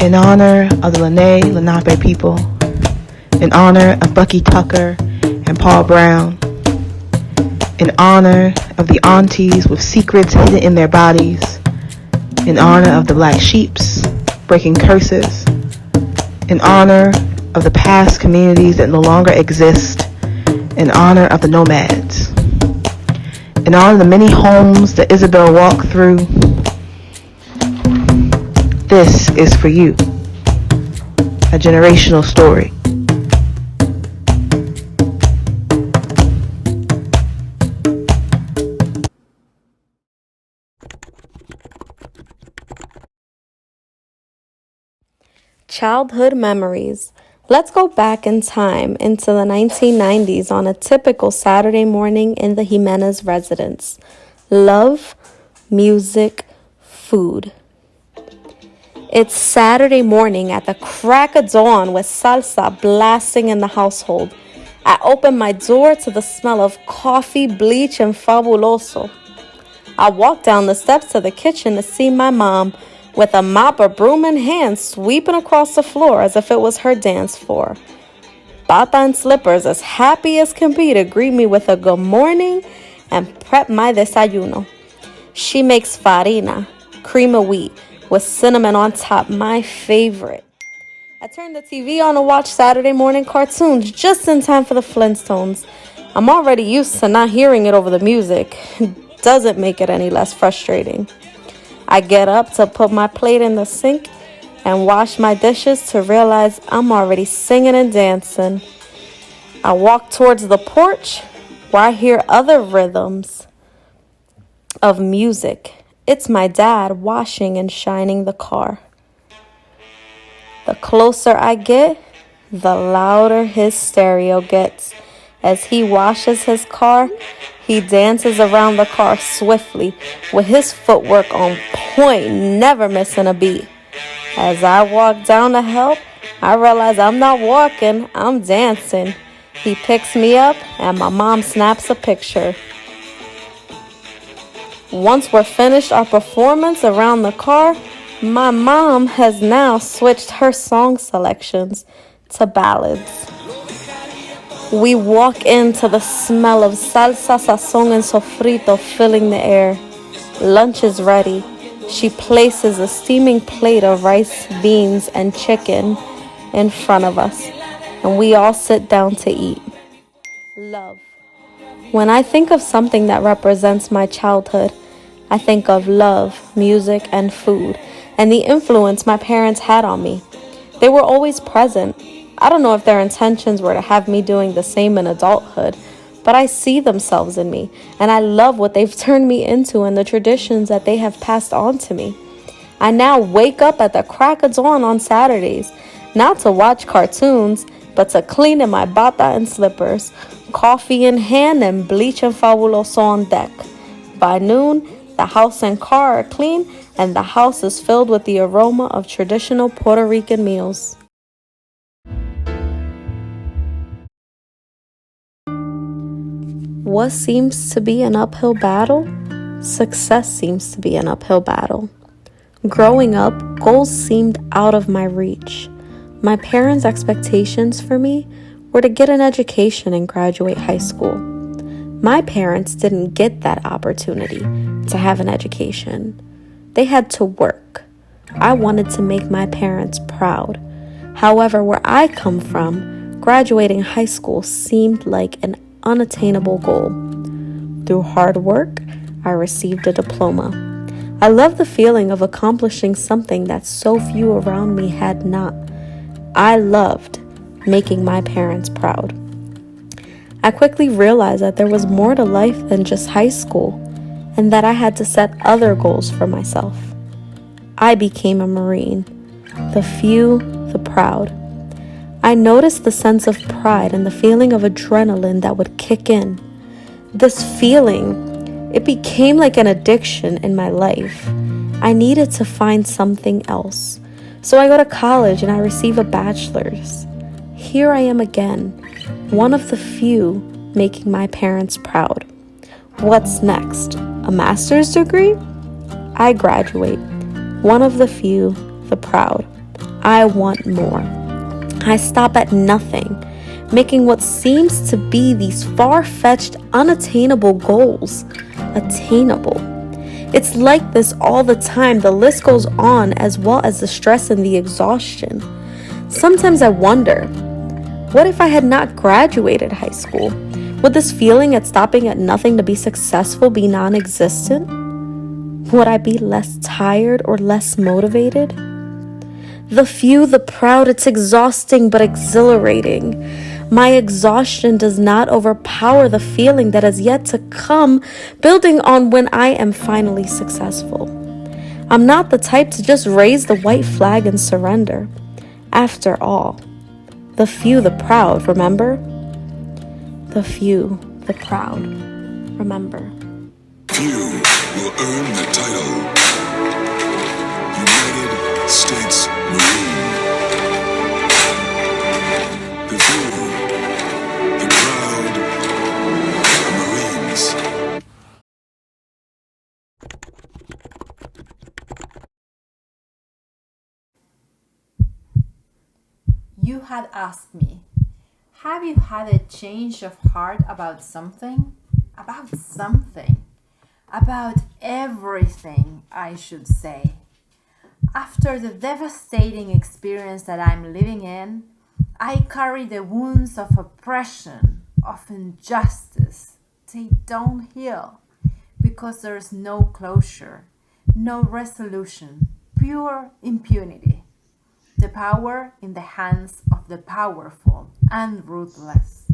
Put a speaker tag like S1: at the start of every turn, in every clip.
S1: in honor of the Lenape people, in honor of Bucky Tucker and Paul Brown, in honor of the aunties with secrets hidden in their bodies, in honor of the black sheeps breaking curses, in honor of the past communities that no longer exist, in honor of the nomads, in honor of the many homes that Isabel walked through. This is for you, a generational story.
S2: Childhood memories. Let's go back in time into the 1990s on a typical Saturday morning in the Jimenez residence. Love, music, food. It's Saturday morning at the crack of dawn with salsa blasting in the household. I open my door to the smell of coffee, bleach, and fabuloso. I walk down the steps to the kitchen to see my mom with a mop or broom in hand sweeping across the floor as if it was her dance floor. Bata and slippers as happy as can be to greet me with a good morning and prep my desayuno. She makes farina, cream of wheat, with cinnamon on top, my favorite. I turn the TV on to watch Saturday morning cartoons just in time for the Flintstones. I'm already used to not hearing it over the music. Doesn't make it any less frustrating. I get up to put my plate in the sink and wash my dishes to realize I'm already singing and dancing. I walk towards the porch where I hear other rhythms of music. It's my dad washing and shining the car. The closer I get, the louder his stereo gets. As he washes his car, he dances around the car swiftly, with his footwork on point, never missing a beat. As I walk down to help, I realize I'm not walking, I'm dancing. He picks me up, and my mom snaps a picture. Once we're finished our performance around the car, my mom has now switched her song selections to ballads. We walk into the smell of salsa, sazon, and sofrito filling the air. Lunch is ready. She places a steaming plate of rice, beans, and chicken in front of us, and we all sit down to eat. Love. When I think of something that represents my childhood, I think of love, music, and food, and the influence my parents had on me. They were always present. I don't know if their intentions were to have me doing the same in adulthood, but I see themselves in me, and I love what they've turned me into and the traditions that they have passed on to me. I now wake up at the crack of dawn on Saturdays, not to watch cartoons, but to clean in my bata and slippers, coffee in hand and bleach and fabuloso on deck. By noon, the house and car are clean, and the house is filled with the aroma of traditional Puerto Rican meals. What seems to be an uphill battle? Success seems to be an uphill battle. Growing up, goals seemed out of my reach. My parents' expectations for me were to get an education and graduate high school. My parents didn't get that opportunity to have an education. They had to work. I wanted to make my parents proud. However, where I come from, graduating high school seemed like an unattainable goal. Through hard work, I received a diploma. I love the feeling of accomplishing something that so few around me had not. I loved making my parents proud. I quickly realized that there was more to life than just high school, and that I had to set other goals for myself. I became a Marine, the few, the proud. I noticed the sense of pride and the feeling of adrenaline that would kick in. This feeling, it became like an addiction in my life. I needed to find something else. So I go to college and I receive a bachelor's. Here I am again, one of the few making my parents proud. What's next? A master's degree? I graduate, one of the few, the proud. I want more. I stop at nothing, making what seems to be these far-fetched, unattainable goals attainable. It's like this all the time. The list goes on, as well as the stress and the exhaustion. Sometimes I wonder, what if I had not graduated high school? Would this feeling at stopping at nothing to be successful be non-existent? Would I be less tired or less motivated? The few, the proud, it's exhausting but exhilarating. My exhaustion does not overpower the feeling that has yet to come, building on when I am finally successful. I'm not the type to just raise the white flag and surrender. After all, the few, the proud, remember? The few, the proud, remember.
S3: Few will earn the title United States Marine. The few, the proud, are Marines.
S4: You had asked me, have you had a change of heart about something? About something. About everything, I should say. After the devastating experience that I'm living in, I carry the wounds of oppression, of injustice. They don't heal because there's no closure, no resolution, pure impunity. The power in the hands of the powerful and ruthless.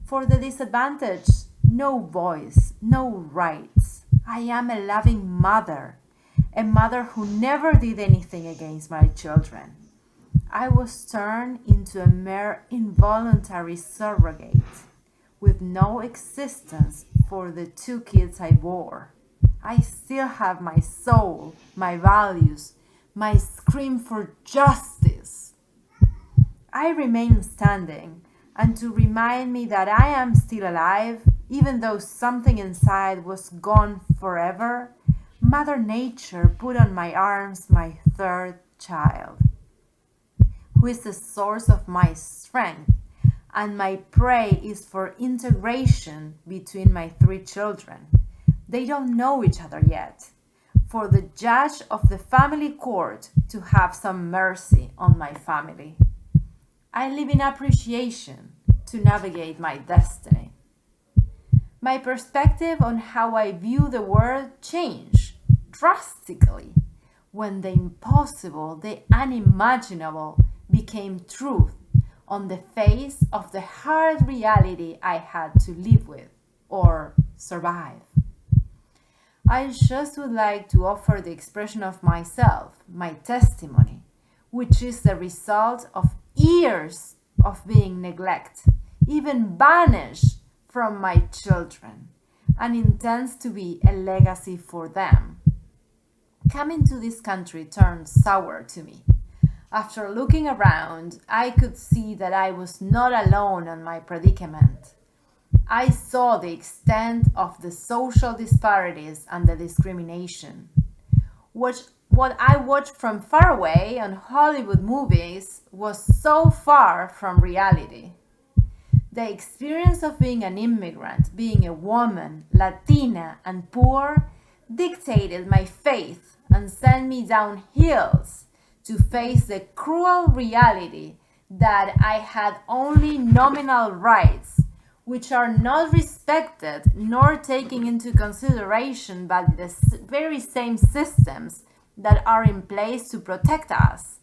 S4: For the disadvantaged, no voice, no rights. I am a loving mother, a mother who never did anything against my children. I was turned into a mere involuntary surrogate with no existence for the two kids I bore. I still have my soul, my values, my scream for justice. I remain standing, and to remind me that I am still alive, even though something inside was gone forever, Mother Nature put on my arms my third child, who is the source of my strength, and my prayer is for integration between my three children. They don't know each other yet. For the judge of the family court to have some mercy on my family. I live in appreciation to navigate my destiny. My perspective on how I view the world changed drastically when the impossible, the unimaginable became truth on the face of the hard reality I had to live with or survive. I just would like to offer the expression of myself, my testimony, which is the result of years of being neglected, even banished from my children, and intends to be a legacy for them. Coming to this country turned sour to me. After looking around, I could see that I was not alone in my predicament. I saw the extent of the social disparities and the discrimination. What I watched from far away on Hollywood movies was so far from reality. The experience of being an immigrant, being a woman, Latina, and poor dictated my faith and sent me down hills to face the cruel reality that I had only nominal rights, which are not respected nor taken into consideration by the very same systems that are in place to protect us,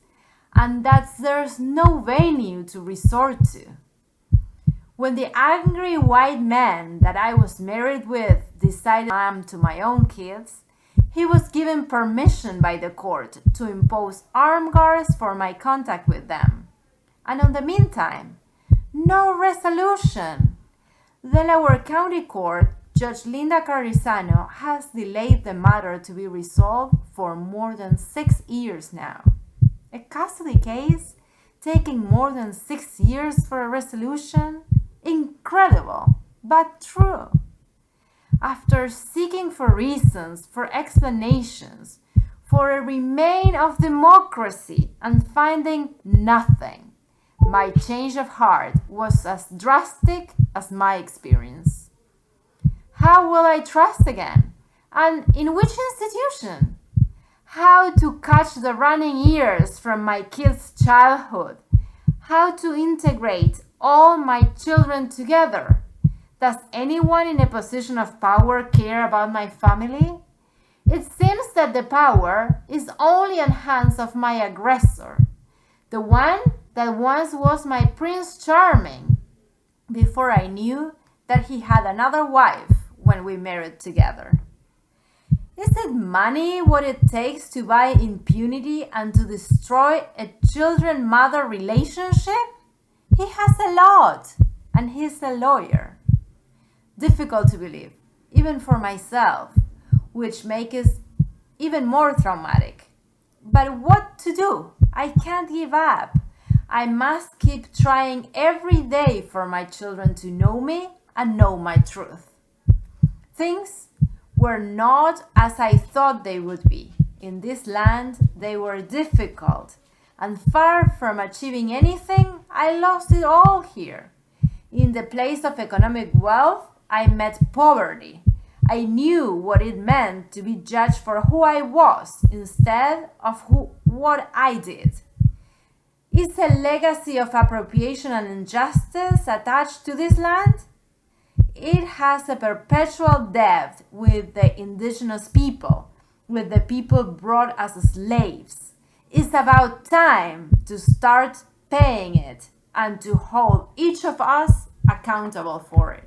S4: and that there's no venue to resort to. When the angry white man that I was married with decided I am to my own kids, he was given permission by the court to impose armed guards for my contact with them. And in the meantime, no resolution. Delaware County Court, Judge Linda Carrizano has delayed the matter to be resolved for more than 6 years now. A custody case taking more than 6 years for a resolution? Incredible, but true. After seeking for reasons, for explanations, for a remain of democracy and finding nothing. My change of heart was as drastic as my experience. How will I trust again? And in which institution? How to catch the running years from my kid's childhood? How to integrate all my children together? Does anyone in a position of power care about my family? It seems that the power is only in hands of my aggressor, the one that once was my Prince Charming, before I knew that he had another wife when we married together. Is it money what it takes to buy impunity and to destroy a children-mother relationship? He has a lot, and he's a lawyer. Difficult to believe, even for myself, which makes it even more traumatic. But what to do? I can't give up. I must keep trying every day for my children to know me and know my truth. Things were not as I thought they would be. In this land, they were difficult, and far from achieving anything, I lost it all here. In the place of economic wealth, I met poverty. I knew what it meant to be judged for who I was instead of what I did. Is a legacy of appropriation and injustice attached to this land? It has a perpetual debt with the indigenous people, with the people brought as slaves. It's about time to start paying it and to hold each of us accountable for it.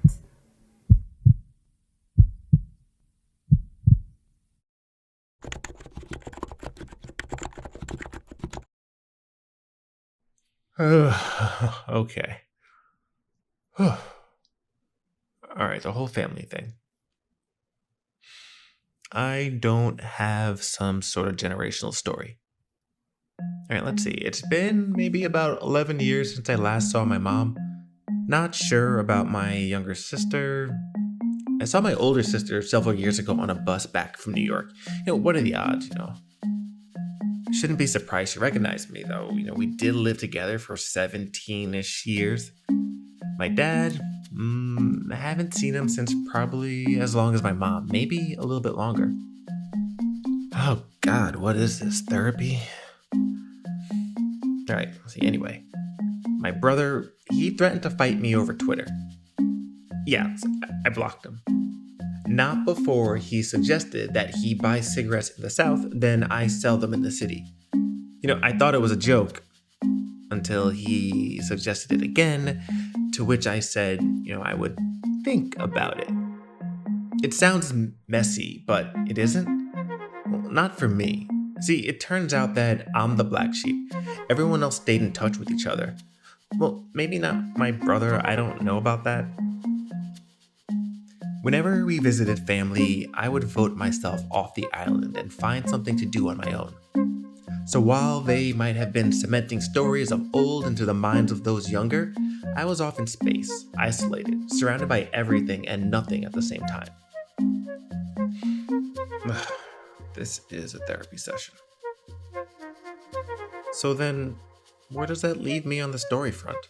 S5: Okay. Alright, the whole family thing. I don't have some sort of generational story. Alright, let's see. It's been maybe about 11 years since I last saw my mom. Not sure about my younger sister. I saw my older sister several years ago on a bus back from New York. What are the odds, Shouldn't be surprised she recognized me, though. We did live together for 17-ish years. My dad, I haven't seen him since probably as long as my mom, maybe a little bit longer. Oh God, what is this, therapy? Alright, see, anyway. My brother, he threatened to fight me over Twitter. Yeah, I blocked him. Not before he suggested that he buy cigarettes in the South, then I sell them in the city. I thought it was a joke until he suggested it again, to which I said, I would think about it. It sounds messy, but it isn't. Well, not for me. See, it turns out that I'm the black sheep. Everyone else stayed in touch with each other. Well, maybe not my brother, I don't know about that. Whenever we visited family, I would vote myself off the island and find something to do on my own. So while they might have been cementing stories of old into the minds of those younger, I was off in space, isolated, surrounded by everything and nothing at the same time. This is a therapy session. So then, where does that leave me on the story front?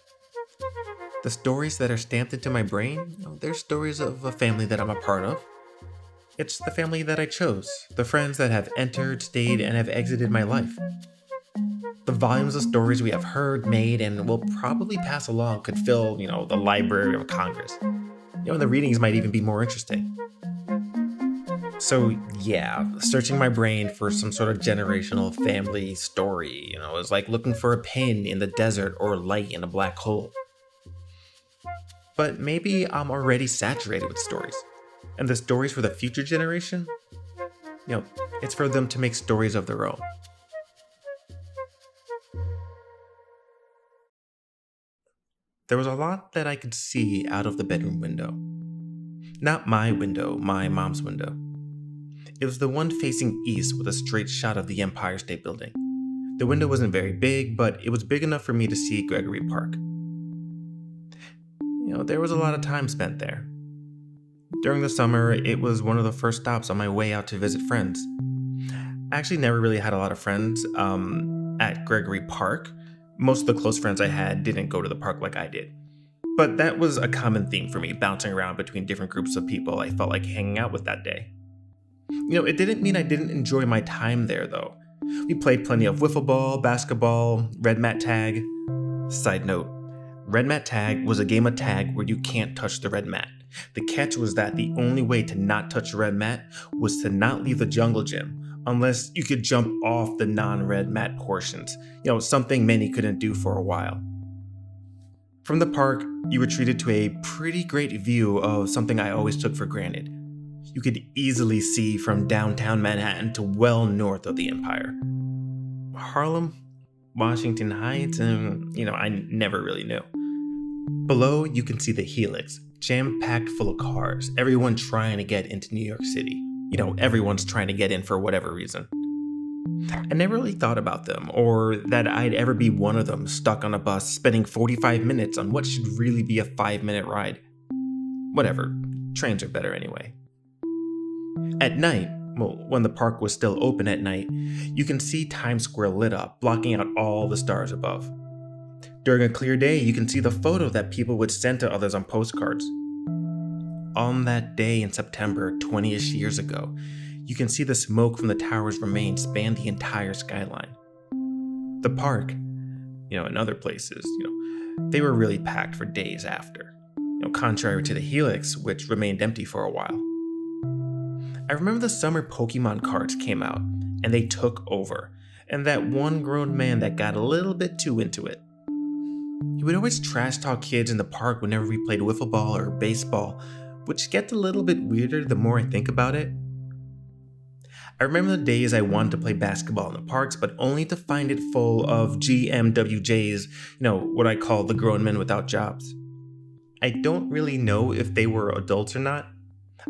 S5: The stories that are stamped into my brain, they're stories of a family that I'm a part of. It's the family that I chose, the friends that have entered, stayed, and have exited my life. The volumes of stories we have heard, made, and will probably pass along could fill, the Library of Congress. And the readings might even be more interesting. So yeah, searching my brain for some sort of generational family story, is like looking for a pin in the desert or light in a black hole. But maybe I'm already saturated with stories. And the stories for the future generation? It's for them to make stories of their own. There was a lot that I could see out of the bedroom window. Not my window, my mom's window. It was the one facing east with a straight shot of the Empire State Building. The window wasn't very big, but it was big enough for me to see Gregory Park. There was a lot of time spent there. During the summer, it was one of the first stops on my way out to visit friends. actually never really had a lot of friends at Gregory Park. Most of the close friends I had didn't go to the park like I did. But that was a common theme for me, bouncing around between different groups of people I felt like hanging out with that day. It didn't mean I didn't enjoy my time there, though. We played plenty of wiffle ball, basketball, red mat tag. Side note, red mat tag was a game of tag where you can't touch the red mat. The catch was that the only way to not touch the red mat was to not leave the jungle gym, unless you could jump off the non-red mat portions, something many couldn't do for a while. From the park, you were treated to a pretty great view of something I always took for granted. You could easily see from downtown Manhattan to well north of the Empire. Harlem, Washington Heights, I never really knew. Below, you can see the Helix, jam-packed full of cars, everyone trying to get into New York City. Everyone's trying to get in for whatever reason. I never really thought about them, or that I'd ever be one of them stuck on a bus spending 45 minutes on what should really be a 5-minute ride. Whatever, trains are better anyway. At night, when the park was still open at night, you can see Times Square lit up, blocking out all the stars above. During a clear day, you can see the photo that people would send to others on postcards. On that day in September 20-ish years ago, you can see the smoke from the tower's remains span the entire skyline. The park, and other places, they were really packed for days after, contrary to the Helix, which remained empty for a while. I remember the summer Pokemon cards came out, and they took over, and that one grown man that got a little bit too into it. He would always trash talk kids in the park whenever we played wiffle ball or baseball, which gets a little bit weirder the more I think about it. I remember the days I wanted to play basketball in the parks, but only to find it full of GMWJs, what I call the grown men without jobs. I don't really know if they were adults or not.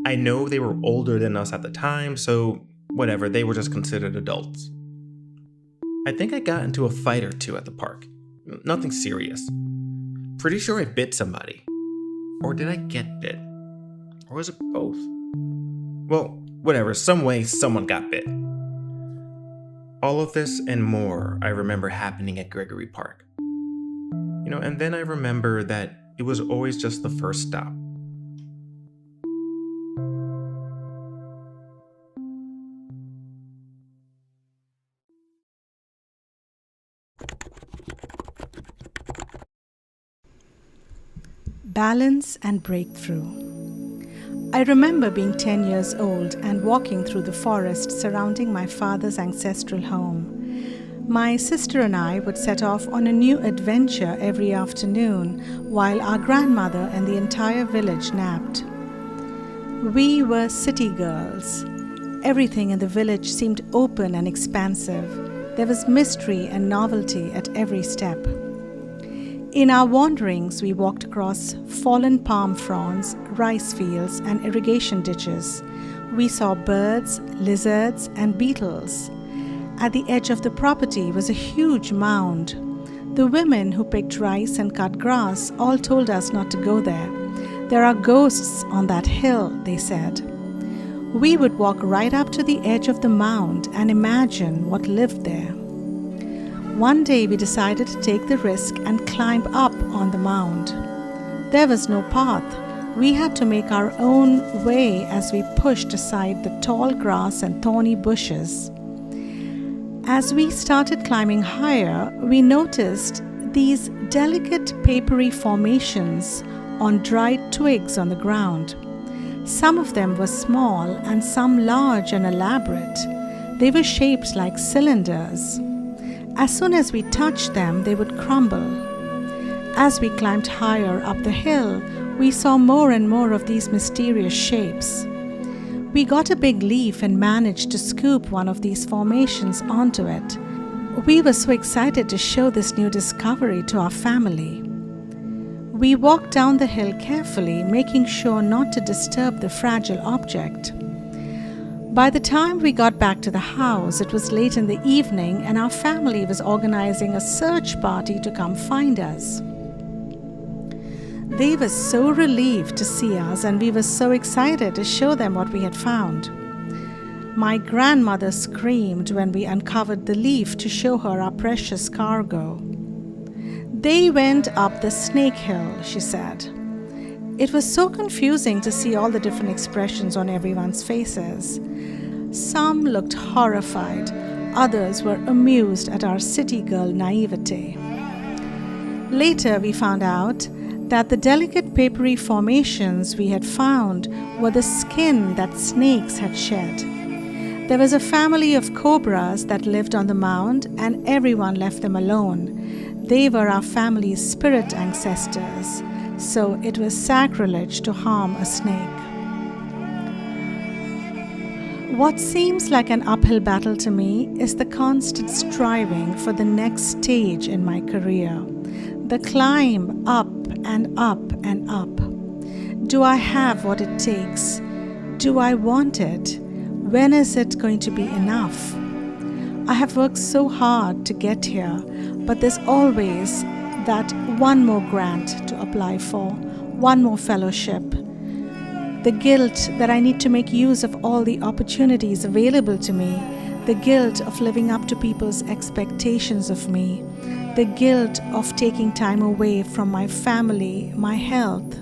S5: I know they were older than us at the time, so whatever, they were just considered adults. I think I got into a fight or two at the park. Nothing serious. Pretty sure I bit somebody. Or did I get bit? Or was it both? Well, whatever, some way someone got bit. All of this and more I remember happening at Gregory Park. And then I remember that it was always just the first stop.
S6: Balance and breakthrough. I remember being 10 years old and walking through the forest surrounding my father's ancestral home. My sister and I would set off on a new adventure every afternoon while our grandmother and the entire village napped. We were city girls. Everything in the village seemed open and expansive. There was mystery and novelty at every step. In our wanderings, we walked across fallen palm fronds, rice fields, and irrigation ditches. We saw birds, lizards, and beetles. At the edge of the property was a huge mound. The women who picked rice and cut grass all told us not to go there. There are ghosts on that hill, they said. We would walk right up to the edge of the mound and imagine what lived there. One day we decided to take the risk and climb up on the mound. There was no path. We had to make our own way as we pushed aside the tall grass and thorny bushes. As we started climbing higher, we noticed these delicate papery formations on dried twigs on the ground. Some of them were small and some large and elaborate. They were shaped like cylinders. As soon as we touched them, they would crumble. As we climbed higher up the hill, we saw more and more of these mysterious shapes. We got a big leaf and managed to scoop one of these formations onto it. We were so excited to show this new discovery to our family. We walked down the hill carefully, making sure not to disturb the fragile object. By the time we got back to the house, it was late in the evening and our family was organizing a search party to come find us. They were so relieved to see us and we were so excited to show them what we had found. My grandmother screamed when we uncovered the leaf to show her our precious cargo. They went up the snake hill, she said. It was so confusing to see all the different expressions on everyone's faces. Some looked horrified, others were amused at our city girl naivete. Later, we found out that the delicate papery formations we had found were the skin that snakes had shed. There was a family of cobras that lived on the mound, and everyone left them alone. They were our family's spirit ancestors, so it was sacrilege to harm a snake. What seems like an uphill battle to me is the constant striving for the next stage in my career. The climb up and up and up. Do I have what it takes? Do I want it? When is it going to be enough? I have worked so hard to get here, but there's always that one more grant to apply for, one more fellowship. The guilt that I need to make use of all the opportunities available to me, the guilt of living up to people's expectations of me, the guilt of taking time away from my family, my health,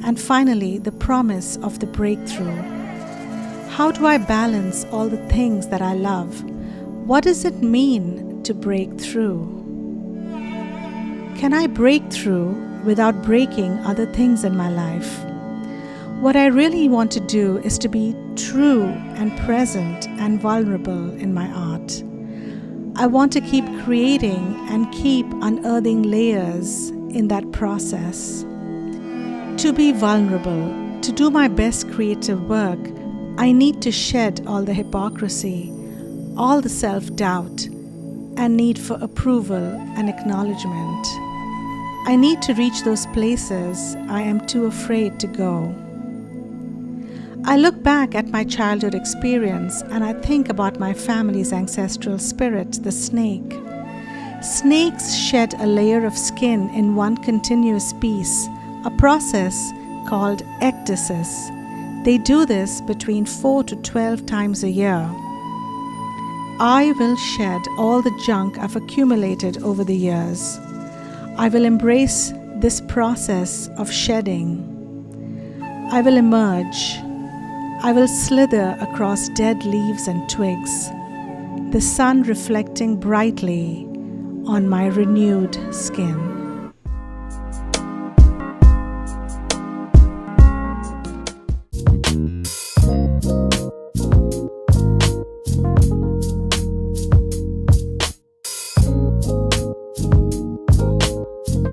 S6: and finally the promise of the breakthrough. How do I balance all the things that I love? What does it mean to break through? Can I break through without breaking other things in my life? What I really want to do is to be true and present and vulnerable in my art. I want to keep creating and keep unearthing layers in that process. To be vulnerable, to do my best creative work, I need to shed all the hypocrisy, all the self-doubt, and need for approval and acknowledgement. I need to reach those places I am too afraid to go. I look back at my childhood experience and I think about my family's ancestral spirit, the snake. Snakes shed a layer of skin in one continuous piece, a process called ecdysis. They do this between 4 to 12 times a year. I will shed all the junk I've accumulated over the years. I will embrace this process of shedding. I will emerge. I will slither across dead leaves and twigs, the sun reflecting brightly on my renewed skin.